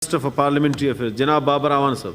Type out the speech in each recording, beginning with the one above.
Minister for Parliamentary Affairs, Janab Babar Awan sir.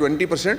20%.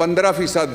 15%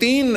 3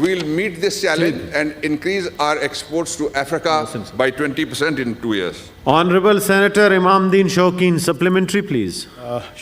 we'll meet this challenge and increase our exports to Africa by 20% in 2 years. Honorable Senator Imamdeen Shaukin, supplementary please.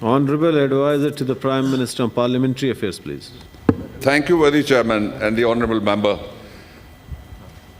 Honorable Advisor to the Prime Minister on Parliamentary Affairs please. Thank you worthy chairman and the honorable member.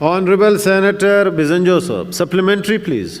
Honorable Senator Bizenjo sir, supplementary please.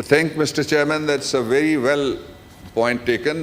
Thank Mr. Chairman, that's a very well point taken.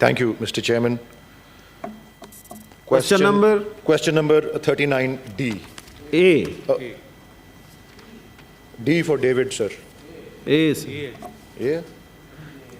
Thank you, Mr. Chairman. Question number? Question number 39D. A. D for David, sir. A. sir. Yeah?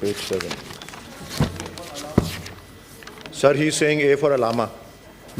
Page 7. Sir, he's saying A for Alama.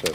Sir.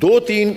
2-3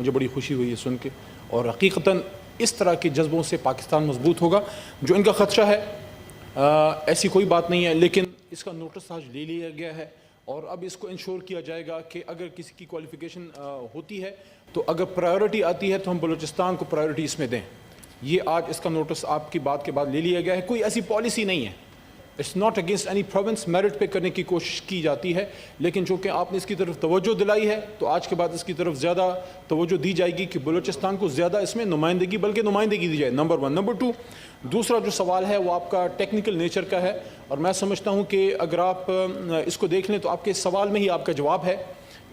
مجھے بڑی خوشی ہوئی ہے سن کے, اور حقیقتاً اس طرح کے جذبوں سے پاکستان مضبوط ہوگا. جو ان کا خدشہ ہے ایسی کوئی بات نہیں ہے, لیکن اس کا نوٹس آج لے لیا گیا ہے, اور اب اس کو انشور کیا جائے گا کہ اگر کسی کی کوالیفیکیشن ہوتی ہے تو اگر پرائیورٹی آتی ہے تو ہم بلوچستان کو پرائیورٹی اس میں دیں. یہ آج اس کا نوٹس آپ کی بات کے بعد لے لیا گیا ہے. کوئی ایسی پالیسی نہیں ہے, it's not against any province, merit پہ کرنے کی کوشش کی جاتی ہے, لیکن چونکہ آپ نے اس کی طرف توجہ دلائی ہے تو آج کے بعد اس کی طرف زیادہ توجہ دی جائے گی کہ بلوچستان کو زیادہ اس میں نمائندگی, بلکہ نمائندگی دی جائے, نمبر 1. نمبر 2, دوسرا جو سوال ہے وہ آپ کا ٹیکنیکل نیچر کا ہے, اور میں سمجھتا ہوں کہ اگر آپ اس کو دیکھ لیں تو آپ کے سوال میں ہی آپ کا جواب ہے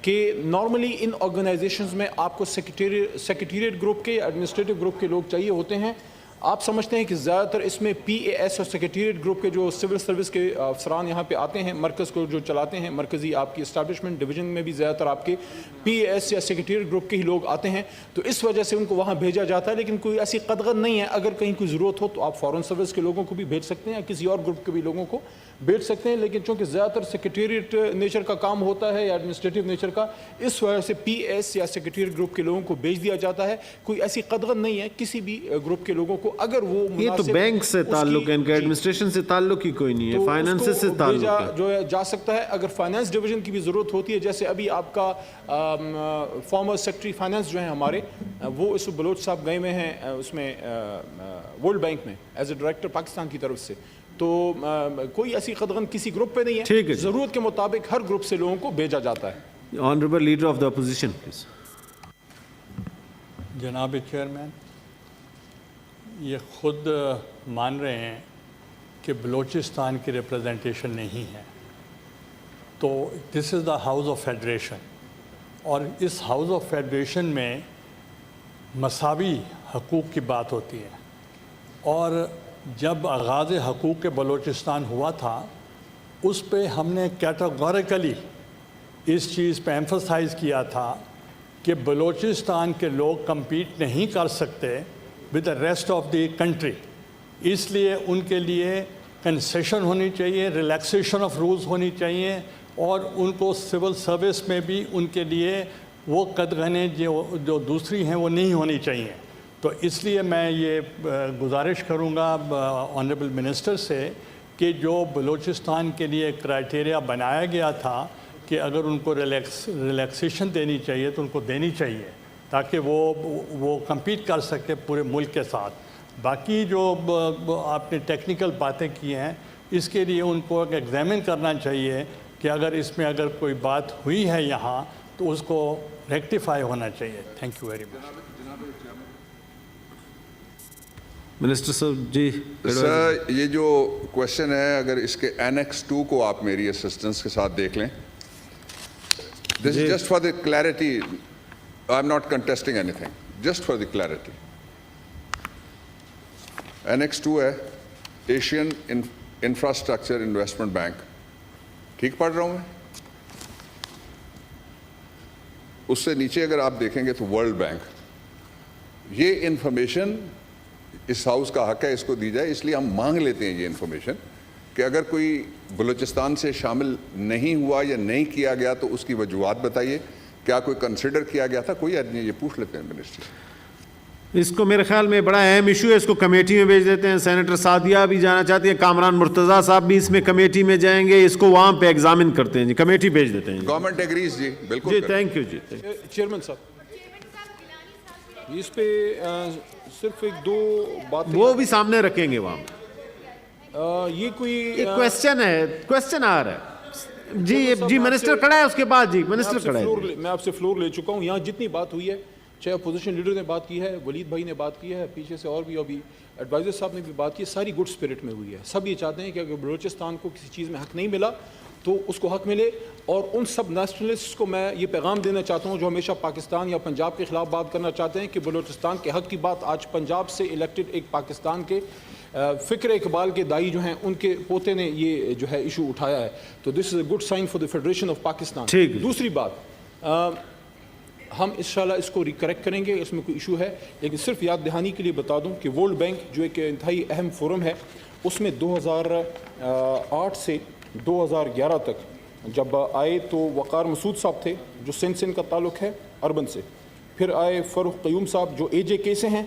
کہ نارملی ان آرگنائزیشنز میں آپ کو سیکریٹریٹ گروپ کے یا ایڈمنسٹریٹو گروپ کے لوگ چاہیے ہوتے ہیں. آپ سمجھتے ہیں کہ زیادہ تر اس میں پی اے ایس اور سیکریٹریٹ گروپ کے جو سول سروس کے افسران یہاں پہ آتے ہیں, مرکز کو جو چلاتے ہیں, مرکزی آپ کی اسٹیبلشمنٹ ڈویژن میں بھی زیادہ تر آپ کے پی اے ایس یا سیکریٹریٹ گروپ کے ہی لوگ آتے ہیں, تو اس وجہ سے ان کو وہاں بھیجا جاتا ہے. لیکن کوئی ایسی قدغن نہیں ہے, اگر کہیں کوئی ضرورت ہو تو آپ فارن سروس کے لوگوں کو بھی بھیج سکتے ہیں یا کسی اور گروپ کے بھی لوگوں کو بھیج سکتے ہیں. لیکن چونکہ زیادہ تر سیکریٹریٹ نیچر کا کام ہوتا ہے یا ایڈمنسٹریٹو نیچر کا, اس وجہ سے پی ایس یا سیکریٹریٹ گروپ کے لوگوں کو بھیج دیا جاتا ہے. کوئی ایسی قدغن نہیں ہے کسی بھی گروپ کے لوگوں کو, اگر وہ یہ تو بینک سے تعلق ہے, ان کا ایڈمنسٹریشن سے تعلق ہی کوئی نہیں ہے, فائنانس سے تعلق ہے جو جا سکتا ہے. اگر فائنانس ڈویژن کی بھی ضرورت ہوتی ہے, جیسے ابھی آپ کا فارمر سیکرٹری فائنانس جو ہیں ہمارے, وہ اس بلوچ صاحب گئے ہوئے ہیں اس میں ورلڈ بینک میں ایز اے ڈائریکٹر پاکستان کی طرف سے, تو کوئی ایسی قدغن کسی گروپ پہ نہیں ہے. ضرورت کے مطابق ہر گروپ سے لوگوں کو بھیجا جاتا ہے. Honourable leader of the opposition please. جناب چیئرمین, یہ خود مان رہے ہیں کہ بلوچستان کی ریپرزنٹیشن نہیں ہے, تو this is the house of federation, اور اس ہاؤس آف فیڈریشن میں مساوی حقوق کی بات ہوتی ہے. اور جب آغاز حقوق کے بلوچستان ہوا تھا, اس پہ ہم نے کیٹاگوریکلی اس چیز پہ ایمفسائز کیا تھا کہ بلوچستان کے لوگ کمپیٹ نہیں کر سکتے with the rest of the country, اس لیے ان کے لیے کنسیشن ہونی چاہیے, ریلیکسیشن آف رولز ہونی چاہیے, اور ان کو سول سروس میں بھی ان کے لیے وہ قدغنیں جو دوسری ہیں وہ نہیں ہونی چاہیے. تو اس لیے میں یہ گزارش کروں گا آنریبل منسٹر سے کہ جو بلوچستان کے لیے کرائٹیریا بنایا گیا تھا کہ اگر ان کو ریلیکسیشن دینی چاہیے تو ان کو دینی چاہیے, تاکہ وہ کمپیٹ کر سکتے پورے ملک کے ساتھ. باقی جو آپ نے ٹیکنیکل باتیں کی ہیں, اس کے لیے ان کو ایگزامن کرنا چاہیے کہ اگر کوئی بات ہوئی ہے یہاں تو اس کو ریکٹیفائی ہونا چاہیے. Thank you very much. Minister صاحب جی. سر, یہ جو کوشچن ہے, اگر اس کے اینیکس 2 کو آپ میری اسسٹنس کے ساتھ دیکھ لیں, this is just for the clarity, I am not contesting اینی تھنگ, just for the clarity. Annex 2 ہے ایشین انفراسٹرکچر انویسٹمنٹ بینک, ٹھیک پڑھ رہا ہوں میں؟ اس سے نیچے اگر آپ دیکھیں گے تو ورلڈ بینک. یہ انفارمیشن اس ہاؤس کا حق ہے اس کو دی جائے, اس لیے ہم مانگ لیتے ہیں یہ انفارمیشن کہ اگر کوئی بلوچستان سے شامل نہیں ہوا یا نہیں کیا گیا تو اس کی وجوہات بتائیے, کیا کوئی کنسیڈر کیا گیا تھا, کوئی آدمی یہ پوچھ لیتے ہیں منسٹر. اس کو میرے خیال میں بڑا اہم ایشو ہے, اس کو کمیٹی میں بھیج دیتے ہیں. سینیٹر سعدیہ بھی جانا چاہتی ہے, کامران مرتضیٰ صاحب بھی اس میں کمیٹی میں جائیں گے, اس کو وہاں پہ ایگزامن کرتے ہیں جی, کمیٹی بھیج دیتے ہیں. گورنمنٹ ایگریز جی, بالکل جی. تھینک یو جی. چیئرمین صاحب, اس پہ صرف ایک دو باتیں وہ بھی سامنے رکھیں گے وہاں. یہ کوئی کویسچن ہے, کویسچن آ رہا ہے جی. منسٹر کھڑا ہے, اس کے بعد جی منسٹر کھڑا ہے. میں آپ سے فلور لے چکا ہوں. یہاں جتنی بات ہوئی ہے, چاہے اپوزیشن لیڈر نے بات کی ہے, ولید بھائی نے بات کی ہے, پیچھے سے اور بھی ابھی ایڈوائزر صاحب نے بھی بات کی ہے, ساری گڈ اسپرٹ میں ہوئی ہے. سب یہ چاہتے ہیں کہ اگر بلوچستان کو کسی چیز میں حق نہیں ملا تو اس کو حق ملے. اور ان سب نیشنلسٹ کو میں یہ پیغام دینا چاہتا ہوں جو ہمیشہ پاکستان یا پنجاب کے خلاف بات کرنا چاہتے ہیں کہ بلوچستان کے حق کی بات آج پنجاب سے الیکٹڈ ایک پاکستان کے فکر اقبال کے دائی جو ہیں, ان کے پوتے نے یہ جو ہے ایشو اٹھایا ہے. تو this is a good sign for the federation of Pakistan. دوسری بات, ہم انشاءاللہ اس کو ریکریکٹ کریں گے, اس میں کوئی ایشو ہے, لیکن صرف یاد دہانی کے لیے بتا دوں کہ ورلڈ بینک جو ایک انتہائی اہم فورم ہے, اس میں 2008 سے 2011 تک جب آئے تو وقار مسعود صاحب تھے جو سندھ کا تعلق ہے اربن سے, پھر آئے فاروق قیوم صاحب جو AJK سے ہیں,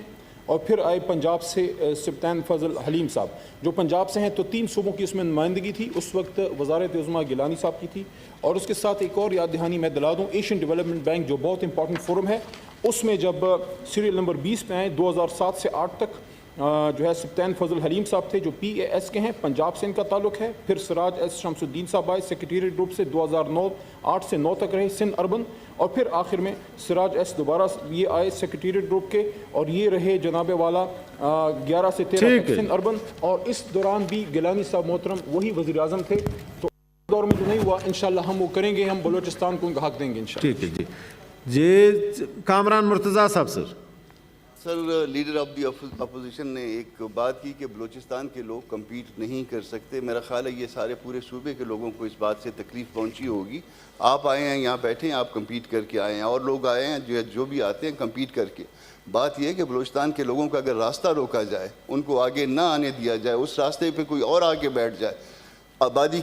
اور پھر آئے پنجاب سے سبطین فضل حلیم صاحب جو پنجاب سے ہیں. تو 3 صوبوں کی اس میں نمائندگی تھی. اس وقت وزارت عظمیٰ گیلانی صاحب کی تھی, اور اس کے ساتھ ایک اور یاد دہانی میں دلا دوں, ایشین ڈیولپمنٹ بینک جو بہت امپورٹنٹ فورم ہے, اس میں جب سیریل نمبر 20 پہ آئے 2007 سے 8 تک جو ہے سبطین فضل حلیم صاحب تھے جو PAS کے ہیں, پنجاب سے ان کا تعلق ہے. پھر سراج ایس شمس الدین صاحب آئے سیکریٹریٹ گروپ سے 2008 سے 9 تک رہے سندھ اربن, اور پھر آخر میں سراج ایس دوبارہ یہ آئے سیکریٹریٹ گروپ کے, اور یہ رہے جناب والا 11 سے 13 تک سندھ اربن. اور اس دوران بھی گیلانی صاحب محترم وہی وزیر اعظم تھے. تو دور میں جو نہیں ہوا انشاءاللہ ہم وہ کریں گے, ہم بلوچستان کو ان کا حق دیں گے انشاءاللہ. ٹھیک ہے جی کامران مرتضیٰ صاحب. سر لیڈر آف دی اپوزیشن نے ایک بات کی کہ بلوچستان کے لوگ کمپیٹ نہیں کر سکتے. میرا خیال ہے یہ سارے پورے صوبے کے لوگوں کو اس بات سے تکلیف پہنچی ہوگی. آپ آئے ہیں یہاں بیٹھے ہیں, آپ کمپیٹ کر کے آئے ہیں, اور لوگ آئے ہیں جو بھی آتے ہیں کمپیٹ کر کے. بات یہ ہے کہ بلوچستان کے لوگوں کا اگر راستہ روکا جائے, ان کو آگے نہ آنے دیا جائے, اس راستے پہ کوئی اور آگے بیٹھ جائے آبادی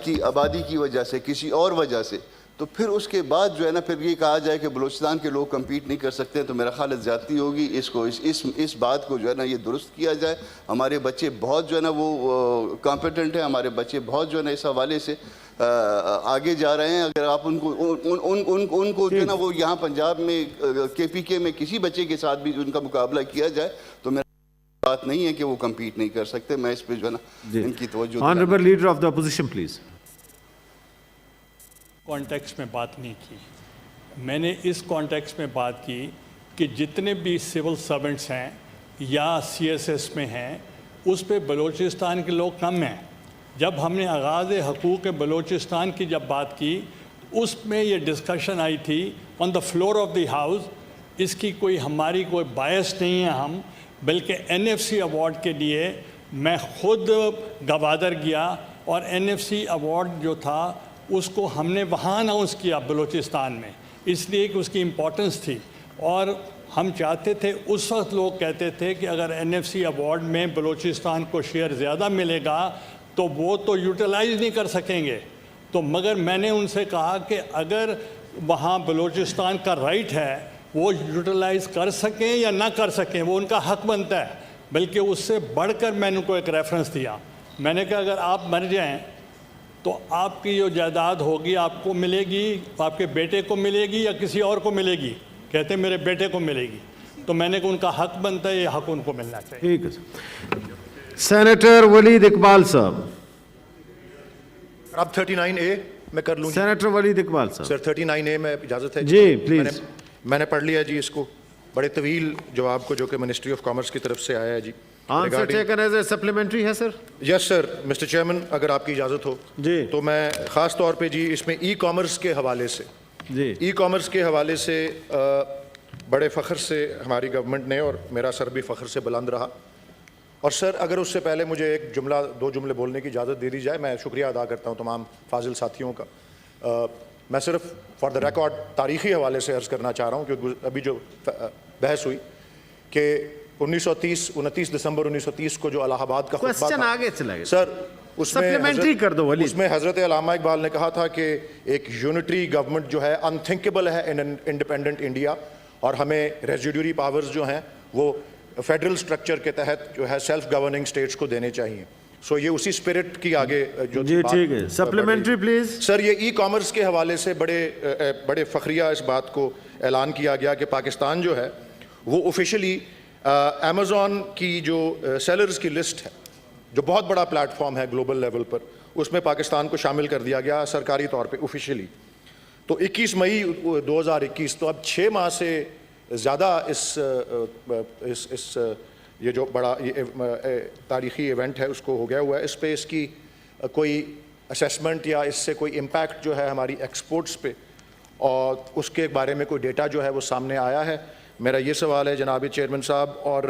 کی وجہ سے, کسی اور وجہ سے, تو پھر اس کے بعد جو ہے نا پھر یہ کہا جائے کہ بلوچستان کے لوگ کمپیٹ نہیں کر سکتے, تو میرا خیال ہے زیادتی ہوگی. اس بات کو جو ہے نا یہ درست کیا جائے. ہمارے بچے بہت جو ہے نا وہ کمپیٹنٹ ہیں, ہمارے بچے بہت جو ہے نا اس حوالے سے آگے جا رہے ہیں. اگر آپ ان کو جو ہے نا وہ یہاں پنجاب میں KPK میں کسی بچے کے ساتھ بھی ان کا مقابلہ کیا جائے تو میرا بات نہیں ہے کہ وہ کمپیٹ نہیں کر سکتے. میں اس پہ جو ہے نا ان کی توجہ. Honourable leader of the opposition please. Context میں بات نہیں کی, میں نے اس کانٹیکس میں بات کی کہ جتنے بھی سول سرونٹس ہیں یا CSS میں ہیں اس پہ بلوچستان کے لوگ کم ہیں. جب ہم نے آغاز حقوق بلوچستان کی جب بات کی اس میں یہ ڈسکشن آئی تھی on the floor of the house. اس کی ہماری کوئی بائس نہیں ہے ہم, بلکہ NFC ایوارڈ کے لیے میں خود گوادر گیا, اور NFC ایوارڈ جو تھا اس کو ہم نے وہاں اناؤنس کیا بلوچستان میں, اس لیے کہ اس کی امپورٹنس تھی. اور ہم چاہتے تھے, اس وقت لوگ کہتے تھے کہ اگر NFC ایوارڈ میں بلوچستان کو شیئر زیادہ ملے گا تو وہ تو یوٹیلائز نہیں کر سکیں گے. تو مگر میں نے ان سے کہا کہ اگر وہاں بلوچستان کا رائٹ ہے وہ یوٹیلائز کر سکیں یا نہ کر سکیں, وہ ان کا حق بنتا ہے. بلکہ اس سے بڑھ کر میں نے ان کو ایک ریفرنس دیا. میں نے کہا اگر آپ مر جائیں تو آپ کی جو جائیداد ہوگی آپ کو ملے گی, آپ کے بیٹے کو ملے گی یا کسی اور کو ملے گی؟ کہتے ہیں میرے بیٹے کو ملے گی. تو میں نے کہا ان کا حق بنتا ہے, یہ حق ان کو ملنا چاہیے. ٹھیک ہے سینیٹر ولید اقبال صاحب. اب 39A میں کر لوں. سینیٹر ولید اقبال صاحب. سر 39A میں اجازت ہے جی پلیز. میں نے پڑھ لیا جی اس کو, بڑے طویل جواب کو جو کہ منسٹری آف کامرس کی طرف سے آیا ہے جی. Answer taken as a supplementary ہے سر. یس سر مسٹر چیئرمین, اگر آپ کی اجازت ہو جی تو میں خاص طور پہ جی اس میں ای کامرس کے حوالے سے بڑے فخر سے ہماری گورنمنٹ نے, اور میرا سر بھی فخر سے بلند رہا. اور سر اگر اس سے پہلے مجھے دو جملے بولنے کی اجازت دے دی جائے, میں شکریہ ادا کرتا ہوں تمام فاضل ساتھیوں کا. میں صرف فار دا ریکارڈ تاریخی حوالے سے عرض کرنا چاہ رہا ہوں کہ ابھی جو بحث ہوئی کہ 29 دسمبر 1930 کو جو الہ آباد کا خطبہ تھا آگے چلا گیا سر, اس میں حضرت علامہ اقبال نے کہا تھا کہ ایک یونٹری گورنمنٹ جو ہے انتھنکیبل ہے ان انڈیپینڈنٹ انڈیا, اور ہمیں ریزیڈیوری پاورز جو ہیں وہ فیڈرل سٹرکچر کے تحت جو ہے سیلف گورننگ سٹیٹس کو دینے چاہیے. سو یہ اسی اسپرٹ کی آگے جو جی ٹھیک ہے سپلیمنٹری پلیز. سر یہ ای کامرس کے حوالے سے بڑے فخریہ اس بات کو اعلان کیا گیا کہ پاکستان جو ہے وہ آفیشلی امیزون کی جو سیلرز کی لسٹ ہے, جو بہت بڑا پلیٹ فارم ہے گلوبل لیول پر, اس میں پاکستان کو شامل کر دیا گیا سرکاری طور پہ آفیشلی. تو 21 مئی 2021, تو اب 6 ماہ سے زیادہ اس یہ جو بڑا تاریخی ایونٹ ہے اس کو ہو گیا ہوا ہے. اس پہ اس کی کوئی اسیسمنٹ یا اس سے کوئی امپیکٹ جو ہے ہماری ایکسپورٹس پہ, اور اس کے بارے میں کوئی ڈیٹا جو ہے وہ سامنے آیا ہے. میرا یہ سوال ہے جناب چیئرمین صاحب, اور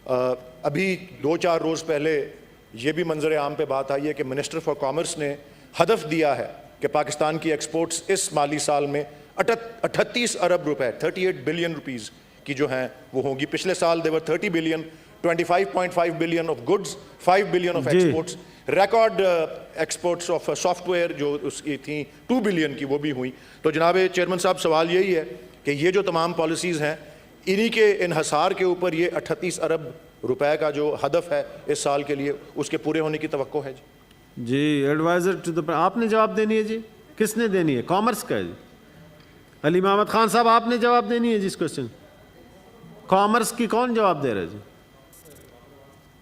ابھی 2-4 روز پہلے یہ بھی منظر عام پہ بات آئی ہے کہ منسٹر فار کامرس نے ہدف دیا ہے کہ پاکستان کی ایکسپورٹس اس مالی سال میں 38 ارب روپے 38 بلین روپیز کی جو ہیں وہ ہوں گی. پچھلے سال دیور 30 billion, 25.5 billion of goods, 5 billion of exports. Record exports of soft where جو اس کی تھیں 2 بلین کی, وہ بھی ہوئیں. تو جناب چیئرمین صاحب سوال یہی ہے کہ یہ جو تمام پالیسیز ہیں انہی کے انحصار کے اوپر یہ 38 ارب روپے کا جو ہدف ہے اس سال کے لیے اس کے پورے ہونے کی توقع ہے جی ایڈوائزر ٹو دا آپ نے جواب دینی ہے جی. کس نے دینی ہے؟ کامرس کا ہے جی. علی محمد خان صاحب آپ نے جواب دینی ہے جی اس کوشچن. کامرس کی کون جواب دے رہا ہے جی؟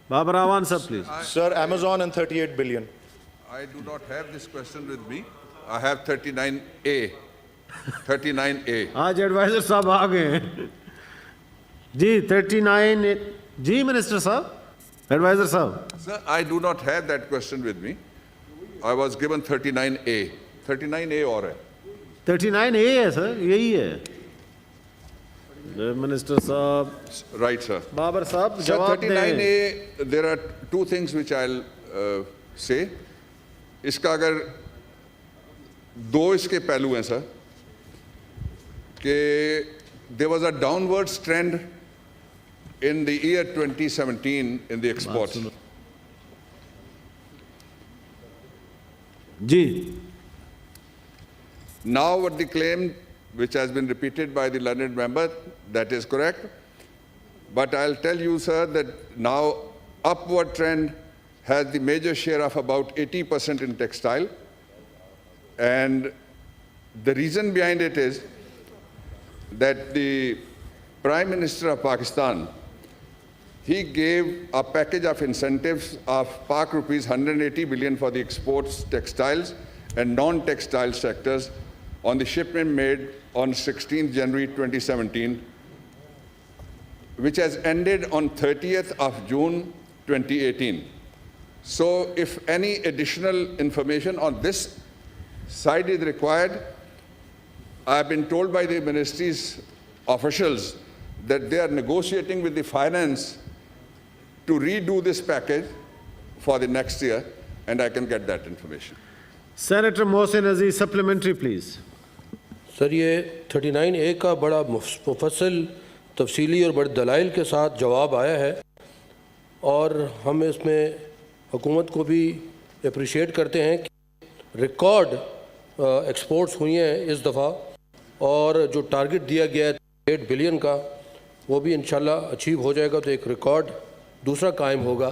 بابر اعوان صاحب please. Sir Amazon and 38 billion. I do not have this question with me. I have 39A. 39A. آج ایڈوائزر صاحب آ گئے ہیں جی. 39 جی منسٹر صاحب, ایڈوائزر صاحب. Sir, I do not have that question with me. I was given 39A. 39A اور ہے. 39A ہے سر, یہی ہے. منسٹر صاحب. Right, sir. بابر صاحب Sir, جواب دیں. 39A, there are two things which I'll say. اس کا اگر دو اس کے پہلو ہیں سر, کہ there was a downwards trend in the year 2017 in the exports. G. Now what they claim, which has been repeated by the learned member, that is correct. But I'll tell you, sir, that now upward trend has the major share of about 80% in textile. And the reason behind it is that the Prime Minister of Pakistan, he gave a package of incentives of Pak rupees 180 billion for the exports, textiles and non-textile sectors on the shipment made on 16th January 2017, which has ended on 30th of June 2018. So if any additional information on this side is required, I have been told by the ministry's officials that they are negotiating with the finance to redo this package for the next year, and I can get that information. Senator Mohsin Aziz, supplementary please. سر یہ 39A کا بڑا مفصل تفصیلی اور بڑے دلائل کے ساتھ جواب آیا ہے, اور ہم اس میں حکومت کو بھی اپریشیٹ کرتے ہیں کہ ریکارڈ ایکسپورٹس ہوئی ہیں اس دفعہ, اور جو ٹارگٹ دیا گیا ہے 8 بلین کا وہ بھی انشاءاللہ اچیو ہو جائے گا, تو ایک ریکارڈ دوسرا قائم ہوگا.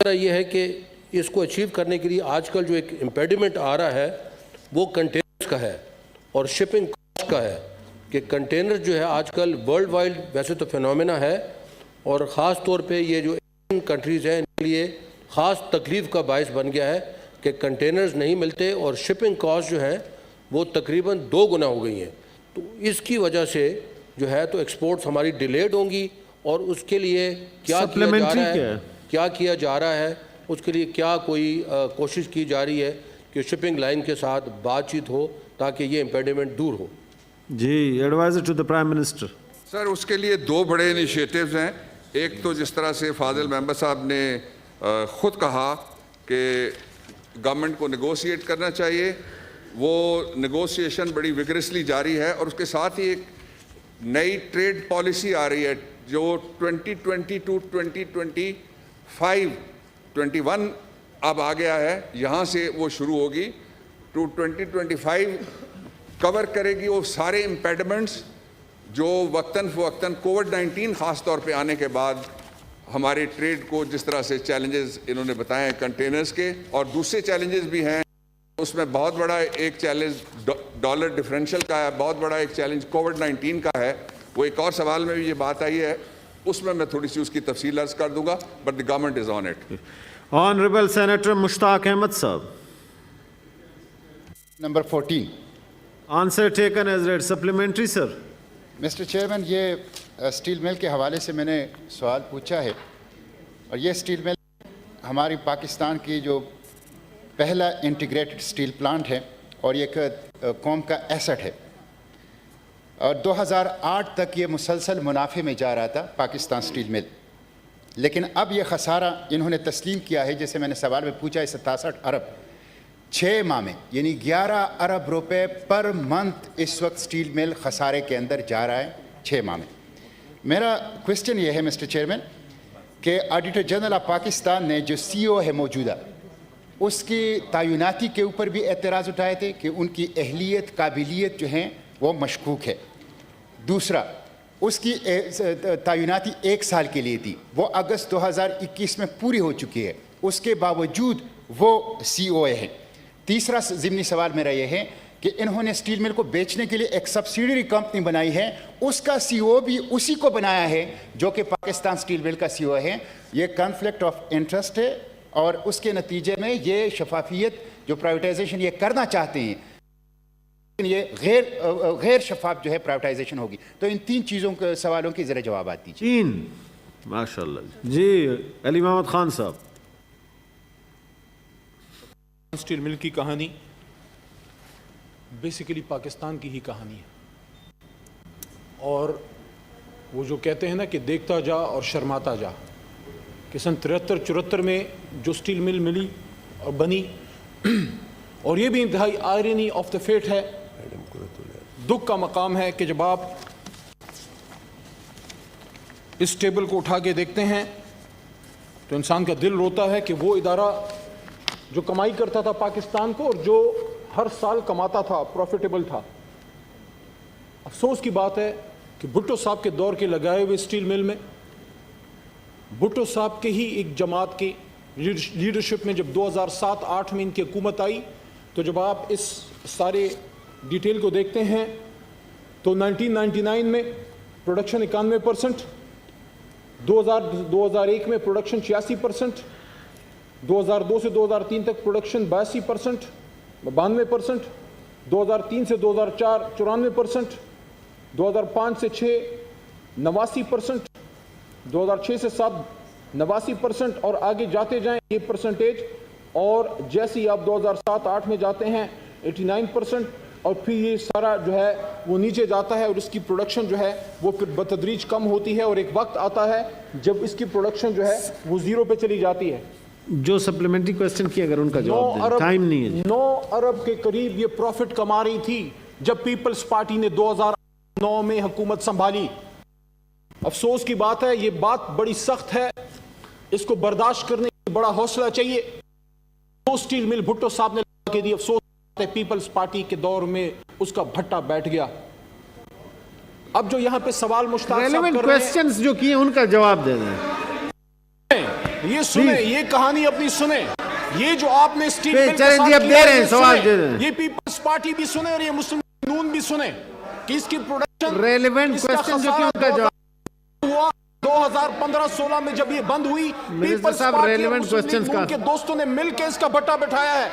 یہ ہے کہ اس کو اچیو کرنے کے لیے آج کل جو ایک امپیڈیمنٹ آ رہا ہے وہ کنٹینرز کا ہے اور شپنگ کاسٹ کا ہے, کہ کنٹینر جو ہے آج کل ورلڈ وائڈ ویسے تو فینومینا ہے, اور خاص طور پہ یہ جو ایشین کنٹریز ہیں ان کے لیے خاص تکلیف کا باعث بن گیا ہے کہ کنٹینرز نہیں ملتے, اور شپنگ کاسٹ جو ہے وہ تقریباً 2 گنا ہو گئی ہیں. تو اس کی وجہ سے جو ہے تو ایکسپورٹس ہماری ڈیلیڈ ہوں گی, اور اس کے لیے کیا کیا جا رہا ہے اس کے لیے کیا کوئی کوشش کی جا رہی ہے کہ شپنگ لائن کے ساتھ بات چیت ہو تاکہ یہ امپیڈیمنٹ دور ہو. جی adviser to the prime minister. Sir اس کے لیے 2 بڑے انیشیٹیوز ہیں. ایک تو جس طرح سے فاضل ممبر صاحب نے خود کہا کہ گورنمنٹ کو نیگوشیٹ کرنا چاہیے, وہ نیگوشیشن بڑی وگرسلی جاری ہے, اور اس کے ساتھ ہی ایک نئی ٹریڈ پالیسی آ رہی ہے جو 2020 ٹو 2021 اب آ گیا ہے, یہاں سے وہ شروع ہوگی. ٹو 2025 کور کرے گی وہ سارے امپیڈمنٹس جو وقتاً فوقتاً کووڈ-19 خاص طور پہ آنے کے بعد ہمارے ٹریڈ کو جس طرح سے چیلنجز انہوں نے بتائے ہیں کنٹینرز کے, اور دوسرے چیلنجز بھی ہیں. اس میں بہت بڑا ایک چیلنج ڈالر ڈفرینشل کا ہے, بہت بڑا ایک چیلنج کووڈ-19 کا ہے. وہ ایک اور سوال میں بھی یہ بات آئی ہے, اس میں تھوڑی سی اس کی تفصیل عرض کر دوں گا, but the government is on it. Honourable senator Mushtaq Ahmed صاحب. Number 14. Answer taken as read. Supplementary sir. Mister chairman, یہ اسٹیل مل کے حوالے سے میں نے سوال پوچھا ہے, اور یہ اسٹیل مل ہماری پاکستان کی جو پہلا انٹیگریٹڈ اسٹیل پلانٹ ہے, اور یہ ایک قوم کا ایسٹ ہے, اور 2008 تک یہ مسلسل منافع میں جا رہا تھا پاکستان اسٹیل مل. لیکن اب یہ خسارہ انہوں نے تسلیم کیا ہے, جیسے میں نے سوال میں پوچھا ہے 67 ارب 6 ماہ میں, یعنی 11 ارب روپے پر منتھ اس وقت اسٹیل مل خسارے کے اندر جا رہا ہے 6 ماہ میں. میرا کوشچن یہ ہے مسٹر چیئرمین کہ آڈیٹر جنرل آف پاکستان نے جو سی او ہے موجودہ, اس کی تعیناتی کے اوپر بھی اعتراض اٹھائے تھے کہ ان کی اہلیت قابلیت جو ہیں وہ مشکوک ہے. دوسرا, اس کی تعیناتی 1 سال کے لیے تھی، وہ اگست 2021 میں پوری ہو چکی ہے، اس کے باوجود وہ سی او اے ہیں۔ تیسرا ضمنی سوال میرا یہ ہے کہ انہوں نے اسٹیل مل کو بیچنے کے لیے ایک سبسیڈری کمپنی بنائی ہے، اس کا سی او بھی اسی کو بنایا ہے جو کہ پاکستان اسٹیل مل کا سی او ہے۔ یہ کنفلکٹ آف انٹرسٹ ہے، اور اس کے نتیجے میں یہ شفافیت جو پرائیویٹائزیشن یہ کرنا چاہتے ہیں، یہ غیر شفاف جو ہے پرائیویٹائزیشن ہوگی۔ تو ان 3 چیزوں کے سوالوں کی ذرا جوابات دیجیے۔ 3 ماشاءاللہ جی۔ علی محمد خان صاحب، اسٹیل مل کی کہانی بیسیکلی پاکستان کی ہی کہانی ہے، اور وہ جو کہتے ہیں نا کہ دیکھتا جا اور شرماتا جا، کہ سن 73-74 میں جو اسٹیل مل ملی اور بنی، اور یہ بھی انتہائی آئرنی آف دا فیٹ ہے، دکھ کا مقام ہے کہ جب آپ اس ٹیبل کو اٹھا کے دیکھتے ہیں تو انسان کا دل روتا ہے کہ وہ ادارہ جو کمائی کرتا تھا پاکستان کو، اور جو ہر سال کماتا تھا، پروفیٹیبل تھا۔ افسوس کی بات ہے کہ بھٹو صاحب کے دور کے لگائے ہوئے اسٹیل مل میں، بھٹو صاحب کے ہی ایک جماعت کی لیڈرشپ میں جب 2007-8 میں ان کی حکومت آئی، تو جب آپ اس سارے ڈیٹیل کو دیکھتے ہیں تو 1999 میں پروڈکشن 91%، 2001 میں پروڈکشن 86%، 2002 سے 2003 تک پروڈکشن 82%، 92%، 2003 سے 2004 94%، 2005 سے 6 89%، 2006 سے 7 89%، اور آگے جاتے جائیں یہ پرسنٹیج، اور جیسے ہی آپ 2007-8 میں جاتے ہیں 89%، اور پھر یہ سارا جو ہے وہ نیچے جاتا ہے، اور اس کی پروڈکشن جو ہے وہ پھر بتدریج کم ہوتی ہے، اور ایک وقت آتا ہے جب اس کی پروڈکشن جو ہے وہ 0 پہ چلی جاتی ہے۔ جو سپلیمنٹری کوسچن کی اگر ان کا جواب دیں، ٹائم نہیں ہے۔ 9 ارب کے قریب یہ پروفٹ کما رہی تھی جب پیپلز پارٹی نے 2009 میں حکومت سنبھالی۔ افسوس کی بات ہے، یہ بات بڑی سخت ہے، اس کو برداشت کرنے کی بڑا حوصلہ چاہیے۔ وہ اسٹیل مل بھٹو صاحب نے لگا کے دی، افسوس ہے پیپلز پارٹی کے دور میں اس کا بھٹا بیٹھ گیا۔ اب جو یہاں پہ سوال مشتاق صاحب ریلیونٹ کر رہے ہیں، کوسچنز جو کیے ان کا جواب دے دیں۔ یہ سنیں، یہ کہانی اپنی سنیں، یہ جو آپ نے اسٹیل مل کے چلیں ساتھ جی، اب کیا دے رہے ہے، ہیں، یہ سوال سنیں، دے دیں۔ یہ پیپلز پارٹی بھی سنیں اور یہ مسلم نون بھی سنیں کہ اس کی پروڈکشن ریلیونٹ کوسچن جو کیے ان کا جواب ہوا 2015-16 میں جب یہ بند ہوئی، پیپلز صاحب پارٹی اور ریلیونٹ مسلم لیگ کوسچنز نون کا کے دوستوں نے مل کے اس کا بھٹا بٹھایا ہے۔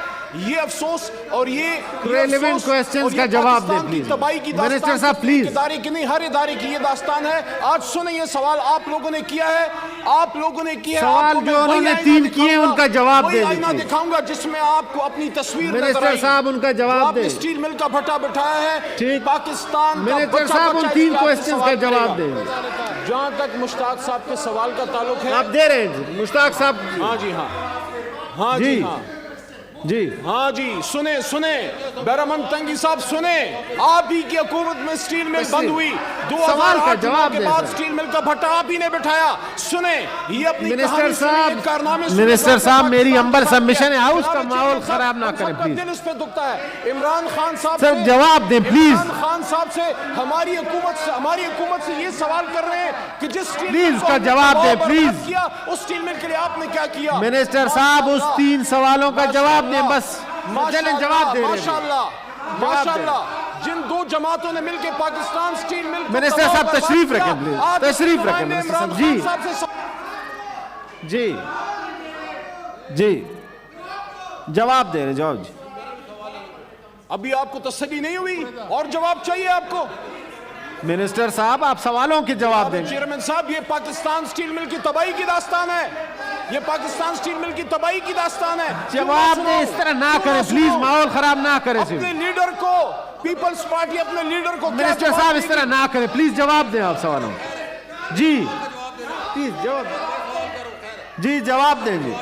یہ افسوس اور یہ ریلیونٹ کوسچنز کا جواب دیں پلیز۔ تباہی کی منسٹر صاحب پلیز۔ ادارے کی نہیں، ہر ادارے کی یہ داستان ہے۔ آج سنیں یہ سوال آپ لوگوں نے کیا ہے، آپ لوگوں نے کیا ہے، سوال آپ کو جو میں انہوں وہی نے آئینہ 3 کیے دکھاؤں ان کا گا، جواب وہی دے آئینہ دیجیے۔ دکھاؤں گا جس میں آپ کو اپنی تصویر نظر منسٹر آئی۔ صاحب ان کا جواب آپ نے دیں۔ اسٹیل مل کا بھٹا بٹھایا ہے، ٹھیک۔ پاکستان کا منسٹر بچہ صاحب ان بچہ 3 اس بات سے کوسچنز کا سوال کرے جواب گا۔ دیں۔ جہاں تک مشتاق صاحب کے سوال کا تعلق ہے، آپ دے رہے ہیں جی، مشتاق صاحب۔ ہاں جی ہاں، ہاں جی ہاں، جی ہاں جی، سنیں بیرمن تنگی صاحب سنیں، آپ ہی کی حکومت میں اسٹیل مل بند ہوئی، سوال کا 2008 جواب کے دیں بعد سر۔ اسٹیل مل کا بھٹا آپ ہی نے بٹھایا۔ سنیں یہ اپنی منسٹر کہانی سنیں، صاحب، یہ کارنامے سنیں۔ منسٹر صاحب میری پاکستان ہمبل کے ساتھ سبمیشن ہے، کیا ہاؤس کا جناب ماحول چیئرمین خراب نہ صاحب، کریں ہم سب کا پلیز۔ دل اس پہ دکھتا ہے۔ عمران خان صاحب سر سے- جواب دیں پلیز۔ عمران خان صاحب سے ہماری حکومت سے یہ سوال کر رہے ہیں کہ جس اسٹیل پلیز مل اس کو کا ہم نے جواب تباہ دیں، و برباد پلیز۔ کیا، اس اسٹیل مل کے لیے آپ نے کیا کیا؟ منسٹر صاحب اس 3 سوالوں کا جواب دیں بس۔ چلیں جواب دے رہے ہیں۔ ماشاءاللہ جن 2 جماعتوں نے مل کے پاکستان اسٹیل مل کو منسٹر تباہ و صاحب برباد تشریف کیا، رکھیں پلیز، آج تشریف رکھیں عمران منسٹر صاحب۔ خان جی صاحب سے جی جواب دے رہے ہیں، جواب جی۔ ابھی آپ کو تسلی نہیں ہوئی اور جواب چاہیے آپ کو؟ منسٹر صاحب آپ سوالوں کے جواب دیں۔ چیئرمین صاحب یہ پاکستان اسٹیل مل کی تباہی کی داستان ہے، یہ پاکستان اسٹیل مل کی تباہی کی داستان ہے۔ جواب دیں، اس طرح نہ کریں پلیز، ماحول خراب نہ کریں۔ اپنے لیڈر کو، پیپلز پارٹی اپنے لیڈر کو کیا منسٹر جواب صاحب دے اس گی؟ طرح نہ کریں پلیز، جواب دیں آپ سوالوں کا۔ جی پلیز جواب جی، جواب دیں جی۔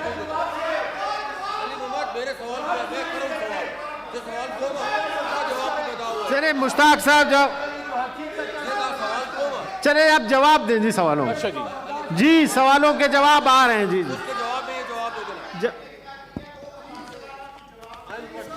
چلیں مشتاق صاحب چلیں آپ جواب دیں جی سوالوں کا۔ اچھا جی، جی سوالوں کے جواب آ رہے ہیں۔ جی جی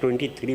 23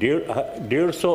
150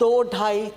2, 2.5,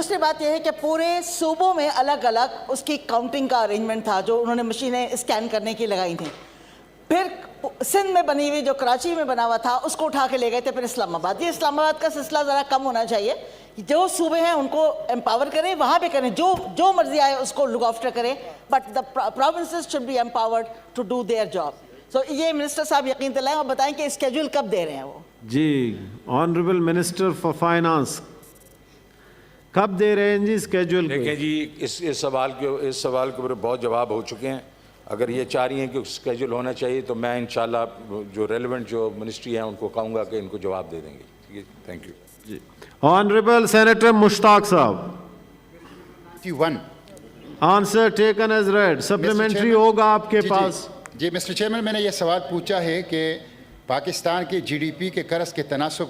دوسری بات یہ ہے کہ پورے صوبوں میں الگ الگ اس کی کاؤنٹنگ کا ارینجمنٹ تھا جو انہوں نے مشینیں اسکین کرنے کی لگائی تھیں. پھر سندھ میں بنی ہوئی جو کراچی میں بنا ہوا تھا اس کو اٹھا کے لے گئے تھے پھر اسلام آباد. یہ اسلام آباد کا سلسلہ ذرا کم ہونا چاہیے. جو صوبے ہیں ان کو امپاور کریں, وہاں پہ کریں, جو مرضی آئے اس کو لک آفٹر کریں, but the provinces should be empowered to do their job. So یہ منسٹر صاحب یقین دلائیں اور بتائیں کہ اسکیجول کب دے رہے ہیں وہ. جی آنریبل منسٹر فار فائنانس کب دے رہے ہیں جی اسکیجول؟ دیکھیں جی اس سوال کے اوپر بہت جواب ہو چکے ہیں. اگر یہ چاہ رہی ہیں کہ اسکیجول ہونا چاہیے تو میں انشاءاللہ جو ریلیونٹ جو منسٹری ہیں ان کو کہوں گا کہ ان کو جواب دے دیں گے. ٹھیک ہے, تھینک یو. جی آنریبل سینیٹر مشتاق صاحب. Answer taken as read. Supplementary ہوگا آپ کے پاس. جی مسٹر چیئرمین, میں نے یہ سوال پوچھا ہے کہ پاکستان کے جی ڈی پی کے قرض کے تناسب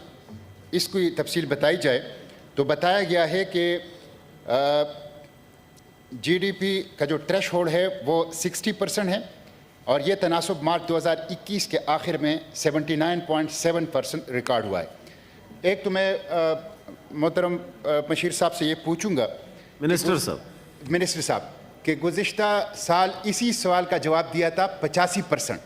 اس کی تفصیل بتائی جائے تو بتایا گیا ہے کہ جی ڈی پی کا جو تھریش ہولڈ ہے وہ 60% ہے اور یہ تناسب مارچ 2021 کے آخر میں 79.7% ریکارڈ ہوا ہے. ایک تو میں محترم مشیر صاحب سے یہ پوچھوں گا منسٹر صاحب کہ گزشتہ سال اسی سوال کا جواب دیا تھا 85%,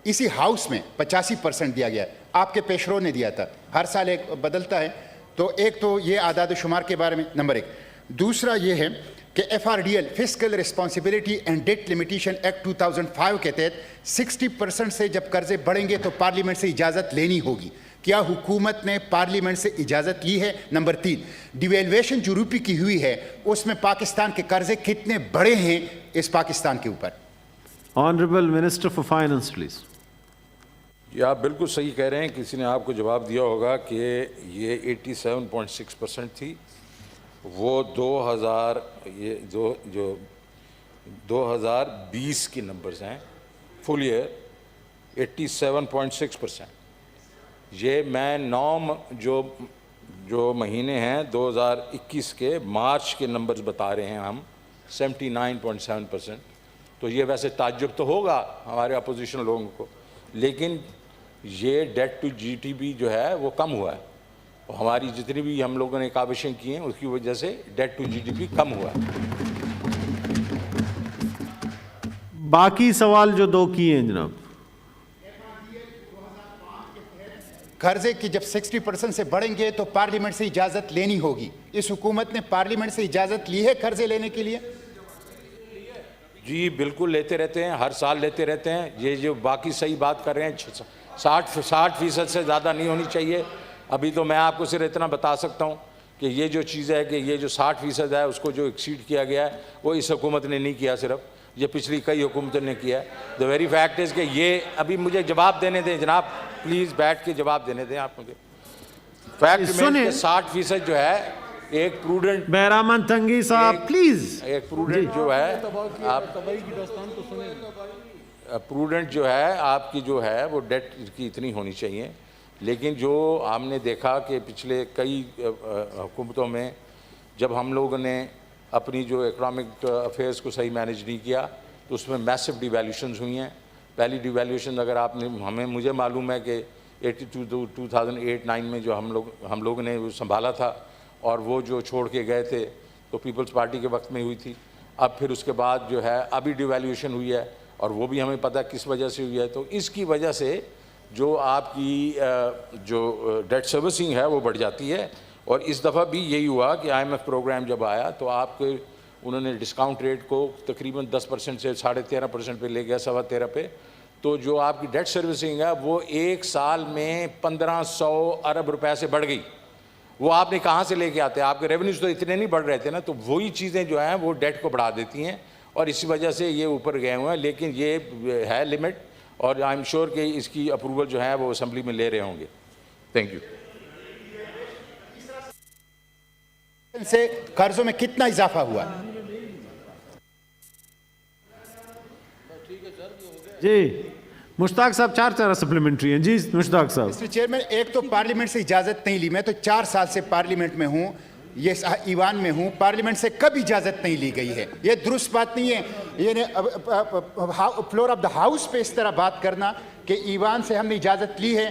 اسی ہاؤس میں 85% دیا گیا. آپ کے پیشرو نے دیا تھا, ہر سال ایک بدلتا ہے. تو ایک تو یہ اعداد و شمار کے بارے میں نمبر ایک. دوسرا یہ ہے کہ FRDL fiscal responsibility and debt limitation act 2005 کے تحت 60% سے جب قرضے بڑھیں گے تو پارلیمنٹ سے اجازت لینی ہوگی. کیا حکومت نے پارلیمنٹ سے اجازت لی ہے؟ نمبر 3, ڈیویلویشن جو روپی کی ہوئی ہے اس میں پاکستان کے قرضے کتنے بڑے ہیں اس پاکستان کے اوپر؟ Honourable minister for finance please. یہ آپ بالکل صحیح کہہ رہے ہیں. کسی نے آپ کو جواب دیا ہوگا کہ یہ 87.6% تھی. وہ 2020 کی نمبرز ہیں, فل ایئر 87.6%. یہ میں 9 جو مہینے ہیں 2021 کے مارچ کے نمبرز بتا رہے ہیں ہم 79.7%. تو یہ ویسے تعجب تو ہوگا ہمارے اپوزیشن لوگوں کو, لیکن یہ debt to G D P جو ہے وہ کم ہوا ہے. ہماری جتنی بھی ہم لوگوں نے کاوشیں کی ہیں اس کی وجہ سے debt to G D P کم ہوا ہے. باقی سوال جو 2 کیے ہیں جناب. قرضے کی جب 60% سے بڑھیں گے تو پارلیمنٹ سے اجازت لینی ہوگی. اس حکومت نے پارلیمنٹ سے اجازت لی ہے قرضے لینے کے لیے؟ جی بالکل لیتے رہتے ہیں, ہر سال لیتے رہتے ہیں. یہ جو باقی صحیح بات کر رہے ہیں 60% سے زیادہ نہیں ہونی چاہیے. ابھی تو میں آپ کو صرف اتنا بتا سکتا ہوں کہ یہ جو چیز ہے کہ یہ جو 60% ہے اس کو جو ایکسیڈ کیا گیا ہے وہ اس حکومت نے نہیں کیا, صرف یہ پچھلی کئی حکومتوں نے کیا ہے. دا ویری فیکٹ از کہ یہ ابھی مجھے جواب دینے دیں جناب, پلیز بیٹھ کے جواب دینے دیں آپ مجھے. فیکٹ میں 60% جو ہے ایک پروڈنٹ بہرامن تنگی صاحب پلیز, ایک پروڈنٹ جو ہے آپ پروڈنٹ جو ہے آپ کی جو ہے وہ ڈیٹ کی اتنی ہونی چاہیے. لیکن جو ہم نے دیکھا کہ پچھلے کئی حکومتوں میں جب ہم لوگوں نے اپنی جو اکنامک افیئرس کو صحیح مینیج نہیں کیا تو اس میں میسو ڈیویلیوشنز ہوئی ہیں. پہلی ڈیویلیوشن اگر آپ نے مجھے معلوم ہے کہ 2008-9 میں جو ہم لوگ نے سنبھالا تھا اور وہ جو چھوڑ کے گئے تھے تو پیپلز پارٹی کے وقت میں ہوئی تھی. اب پھر اس کے بعد جو ہے ابھی ڈیویلیوشن ہوئی ہے اور وہ بھی ہمیں پتہ کس وجہ سے ہوئی ہے. تو اس کی وجہ سے جو آپ کی جو ڈیٹ سروسنگ ہے وہ بڑھ جاتی ہے. اور اس دفعہ بھی یہی ہوا کہ IMF پروگرام جب آیا تو آپ کے انہوں نے ڈسکاؤنٹ ریٹ کو تقریباً 10% سے 13.5% پہ لے گیا, 13.25 پہ. تو جو آپ کی ڈیٹ سروسنگ ہے وہ ایک سال میں 1500 ارب روپے سے بڑھ گئی. وہ آپ نے کہاں سے لے کے آتے ہیں؟ آپ کے ریونیوز تو اتنے نہیں بڑھ رہے تھے نا. تو وہی چیزیں جو ہیں وہ ڈیٹ کو بڑھا دیتی ہیں اور اسی وجہ سے یہ اوپر گئے ہوئے ہیں. لیکن یہ ہے لمٹ اور آئی ایم شیور کہ اس کی اپروول جو ہے وہ اسمبلی میں لے رہے ہوں گے. Thank you. سے قرضوں میں کتنا اضافہ ہوا؟ جی مشتاق صاحب 4 سپلیمنٹری ہیں. جی مشتاق صاحب. مسٹر چیئرمین, ایک تو پارلیمنٹ سے اجازت نہیں لی. میں تو 4 سال سے پارلیمنٹ میں ہوں, یہ ایوان میں ہوں, پارلیمنٹ سے کب اجازت نہیں لی گئی ہے؟ یہ درست بات نہیں ہے. یہ فلور آف دا ہاؤس پہ اس طرح بات کرنا کہ ایوان سے ہم نے اجازت لی ہے.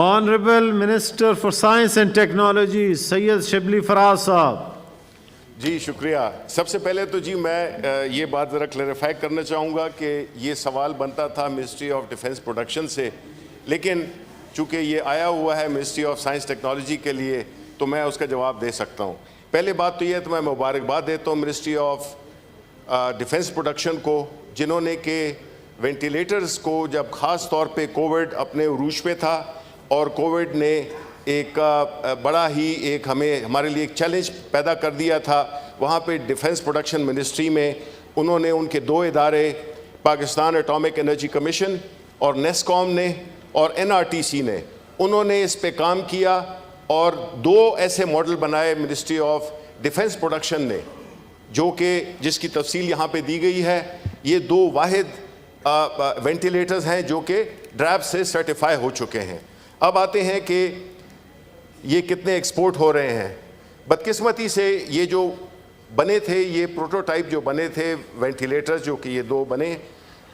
Honorable Minister for Science and Technology, Syed Shibli Faraz Sahab. جی شکریہ. سب سے پہلے تو جی میں یہ بات ذرا کلیریفائی کرنا چاہوں گا کہ یہ سوال بنتا تھا منسٹری آف ڈیفنس پروڈکشن سے، لیکن چونکہ یہ آیا ہوا ہے منسٹری آف سائنس ٹیکنالوجی کے لیے تو میں اس کا جواب دے سکتا ہوں. پہلے بات تو یہ ہے تو میں مبارکباد دیتا ہوں منسٹری آف ڈیفنس پروڈکشن کو، جنہوں نے کہ وینٹیلیٹرز کو جب خاص طور پہ کووڈ اپنے عروج پہ تھا اور کووڈ نے ایک بڑا ہی ایک ہمارے لیے ایک چیلنج پیدا کر دیا تھا، وہاں پہ ڈیفنس پروڈکشن منسٹری میں انہوں نے ان کے 2 ادارے پاکستان اٹامک انرجی کمیشن اور نیسکوم نے اور NRTC نے، انہوں نے اس پہ کام کیا اور 2 ایسے ماڈل بنائے منسٹری آف ڈیفنس پروڈکشن نے، جو کہ جس کی تفصیل یہاں پہ دی گئی ہے. یہ 2 واحد وینٹیلیٹرز ہیں جو کہ ڈریب سے سرٹیفائی ہو چکے ہیں. اب آتے ہیں کہ یہ کتنے ایکسپورٹ ہو رہے ہیں. بدقسمتی سے یہ جو بنے تھے، یہ پروٹوٹائپ جو بنے تھے وینٹیلیٹر جو کہ یہ 2 بنے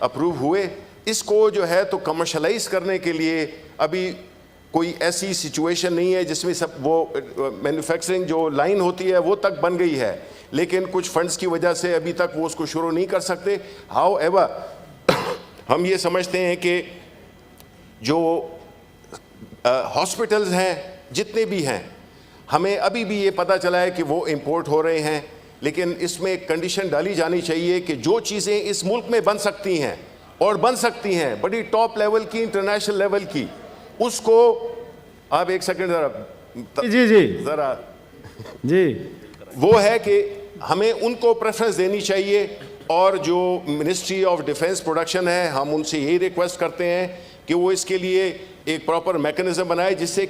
اپروو ہوئے، اس کو جو ہے تو کمرشلائز کرنے کے لیے ابھی کوئی ایسی سچویشن نہیں ہے جس میں سب وہ مینوفیکچرنگ جو لائن ہوتی ہے وہ تک بن گئی ہے، لیکن کچھ فنڈز کی وجہ سے ابھی تک وہ اس کو شروع نہیں کر سکتے. ہاؤ ایور ہم یہ سمجھتے ہیں کہ جو ہاسپٹلز ہیں جتنے بھی ہیں، ہمیں ابھی بھی یہ پتہ چلا ہے کہ وہ امپورٹ ہو رہے ہیں، لیکن اس میں ایک کنڈیشن ڈالی جانی چاہیے کہ جو چیزیں اس ملک میں بن سکتی ہیں اور بن سکتی ہیں بڑی ٹاپ لیول کی، انٹرنیشنل لیول کی، اس کو آپ ایک سیکنڈ ذرا جی وہ ہے کہ ہمیں ان کو پریفرنس دینی چاہیے. اور جو منسٹری آف ڈیفنس پروڈکشن ہے، ہم ان سے یہی ریکویسٹ کرتے ہیں کہ وہ اس کے لیے ایک پراپر میکنزم بنائے جس سے